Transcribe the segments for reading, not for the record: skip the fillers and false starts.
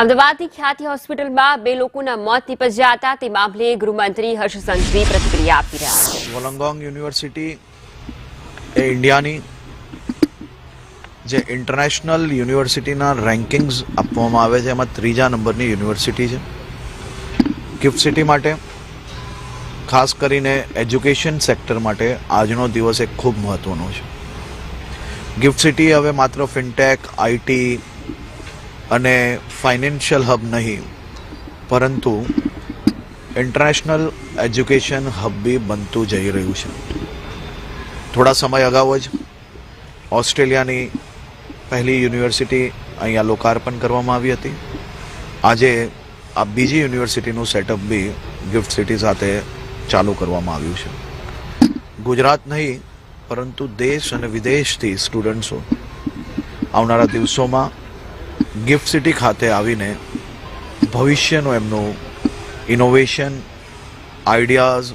અમદાવાદની ખ્યાતિ હોસ્પિટલમાં બે લોકોના મોત નીપજ્યા હતા તે મામલે ગૃહમંત્રી હર્ષ સંઘવી પ્રતિક્રિયા આપી રહ્યા છે। વોલંગોંગ યુનિવર્સિટી એ ઇન્ડિયાની જે ઇન્ટરનેશનલ યુનિવર્સિટીના રેન્કિંગ્સ આપવામાં આવે છે એમાં ત્રીજા નંબરની યુનિવર્સિટી છે। ગિફ્ટ સિટી માટે ખાસ કરીને એજ્યુકેશન સેક્ટર માટે આજનો દિવસ એક ખૂબ મહત્વનો છે। ગિફ્ટ સિટી હવે માત્ર ફિનટેક, આઈટી અને ફાઇનાન્શિયલ હબ નહીં પરંતુ ઇન્ટરનેશનલ એજ્યુકેશન હબ બી બનતું જઈ રહ્યું છે। થોડા સમય અગાઉ જ ઓસ્ટ્રેલિયાની પહેલી યુનિવર્સિટી અહીંયા લોકાર્પણ કરવામાં આવી હતી। આજે આ બીજી યુનિવર્સિટીનું સેટઅપ બી ગિફ્ટ સિટી સાથે ચાલુ કરવામાં આવ્યું છે। ગુજરાત નહીં પરંતુ દેશ અને વિદેશથી સ્ટુડન્ટ્સો આવનારા દિવસોમાં ગિફ્ટ સિટી ખાતે આવીને ભવિષ્યનું એમનું ઇનોવેશન, આઈડિયાઝ,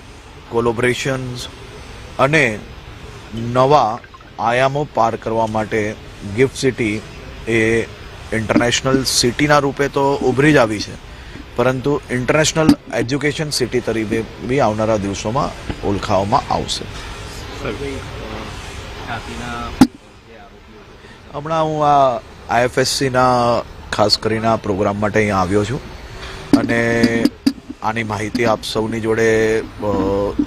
કોલોબરેશન્સ અને નવા આયામો પાર કરવા માટે ગિફ્ટ સિટી એ ઇન્ટરનેશનલ સિટીના રૂપે તો ઉભરી જ આવી છે પરંતુ ઇન્ટરનેશનલ એજ્યુકેશન સિટી તરીકે બી આવનારા દિવસોમાં ઓળખાવવામાં આવશે। હમણાં હું આ આઈએફએસસીના ખાસ કરીને આ પ્રોગ્રામ માટે અહીંયા આવ્યો છું અને આની માહિતી આપ સૌની જોડે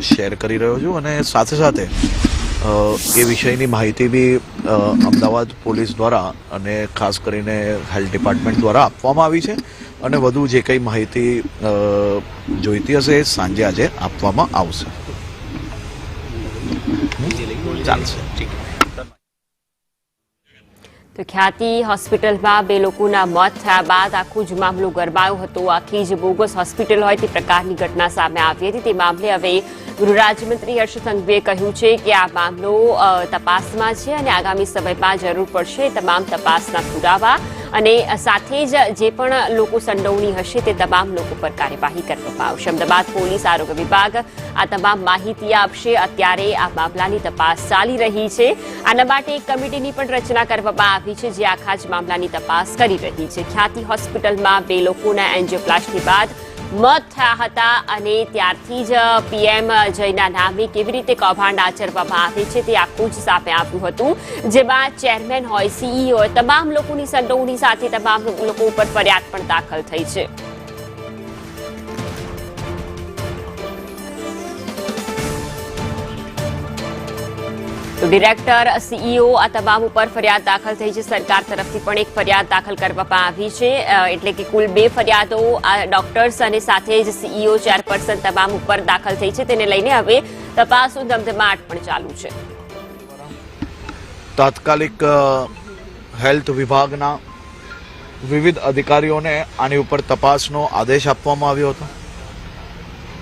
શેર કરી રહ્યો છું અને સાથે સાથે એ વિષયની માહિતી બી અમદાવાદ પોલીસ દ્વારા અને ખાસ કરીને હેલ્થ ડિપાર્ટમેન્ટ દ્વારા આપવામાં આવી છે અને વધુ જે કંઈ માહિતી જોઈતી હશે એ સાંજે આજે આપવામાં આવશે। ચાલશે, ઠીક। તો ખ્યાતિ હોસ્પિટલમાં બે લોકોના મોત થયા બાદ આખો જ મામલો ગરમાયો હતો। આખી જ બોગસ હોસ્પિટલ હોય તે પ્રકારની ઘટના સામે આવી હતી। તે મામલે હવે ગૃહ રાજ્યમંત્રી હર્ષ સંઘવીએ કહ્યું છે કે આ મામલો તપાસમાં છે અને આગામી સમયમાં જરૂર પડશે તમામ તપાસના પુરાવા અને સાથે જ જે પણ લોકો સંડોવણી હશે તે તમામ લોકો પર કાર્યવાહી કરવામાં આવશે। અમદાવાદ પોલીસ આરોગ્ય વિભાગ આ તમામ માહિતી આપશે। અત્યારે આ મામલાની તપાસ ચાલી રહી છે। આના માટે એક કમિટીની પણ રચના કરવામાં આવી છે જે આખા જ મામલાની તપાસ કરી રહી છે। ખ્યાતિ હોસ્પિટલમાં બે લોકોના એન્જિયોપ્લાસ્ટી બાદ મોત થયા હતા અને ત્યારથી જ પીએમ જયના નામે કેવી રીતે કૌભાંડ આચરવામાં આવે છે તે આખું જ સામે આવ્યું હતું જેમાં ચેરમેન હોય, સીઈઓ હોય, તમામ લોકોની સંડોવણી સાથે તમામ લોકો ઉપર ફરિયાદ પણ દાખલ થઈ છે। તો ડિરેક્ટર, સીઈઓ આ તમામ ઉપર ફરિયાદ દાખલ થઈ છે। સરકાર તરફથી પણ એક ફરિયાદ દાખલ કરવામાં આવી છે એટલે કે કુલ 2 ફરિયાદો આ ડોક્ટર્સ અને સાથે જ સીઈઓ, ચેરપર્સન તમામ ઉપર દાખલ થઈ છે। તેને લઈને હવે તપાસનો ધમધમાટ પણ ચાલુ છે। તાત્કાલિક હેલ્થ વિભાગના વિવિધ અધિકારીઓને આની ઉપર તપાસનો આદેશ આપવામાં આવ્યો હતો।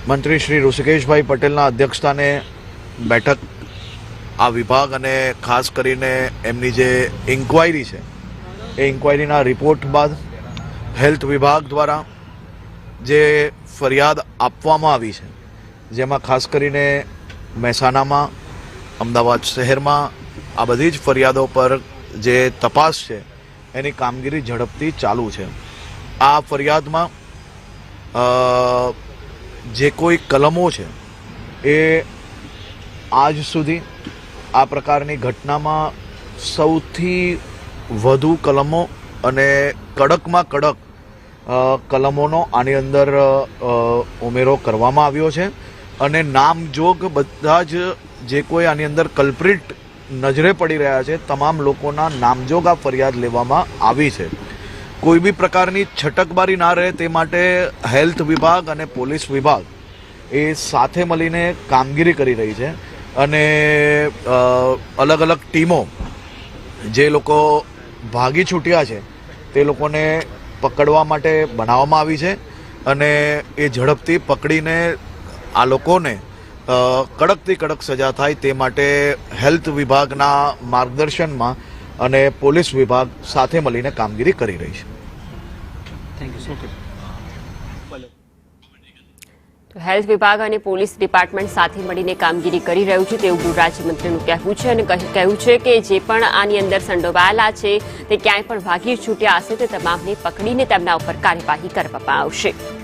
મંત્રી શ્રી ઋષિકેશભાઈ પટેલના અધ્યક્ષસ્થાને બેઠક આ વિભાગ અને ખાસ કરીને એમની જે ઇન્ક્વાયરી છે એ ઇન્ક્વાયરીના રિપોર્ટ બાદ હેલ્થ વિભાગ દ્વારા જે ફરિયાદ આપવામાં આવી છે જેમાં ખાસ કરીને મહેસાણામાં, અમદાવાદ શહેરમાં આ બધી જ ફરિયાદો પર જે તપાસ છે એની કામગીરી ઝડપથી ચાલુ છે। આ ફરિયાદમાં જે કોઈ કલમો છે એ આજ સુધી આ પ્રકારની ઘટનામાં સૌથી વધુ કલમો અને કડકમાં કડક કલમોનો આની અંદર ઉમેરો કરવામાં આવ્યો છે અને નામજોગ બધા જ જે કોઈ આની અંદર કલ્પ્રિટ નજરે પડી રહ્યા છે તમામ લોકોના નામજોગ આ ફરિયાદ લેવામાં આવી છે। કોઈ બી પ્રકારની છટકબારી ના રહે તે માટે હેલ્થ વિભાગ અને પોલીસ વિભાગ એ સાથે મળીને કામગીરી કરી રહી છે અને અલગ અલગ ટીમો જે લોકો ભાગી છૂટ્યા છે તે લોકોને પકડવા માટે બનાવવામાં આવી છે અને એ ઝડપથી પકડીને આ લોકોને કડકથી કડક સજા થાય તે માટે હેલ્થ વિભાગના માર્ગદર્શનમાં અને પોલીસ વિભાગ સાથે મળીને કામગીરી કરી રહી છે। Thank you so much. તો હેલ્થ વિભાગ અને પોલીસ ડિપાર્ટમેન્ટ સાથે મળીને કામગીરી કરી રહ્યું છે તેવું ગૃહ રાજ્યમંત્રીનું કહેવું છે અને કહ્યું છે કે જે પણ આની અંદર સંડોવાયેલા છે તે ક્યાંય પણ ભાગી છૂટ્યા હશે તે તમામને પકડીને તેમના ઉપર કાર્યવાહી કરવામાં આવશે.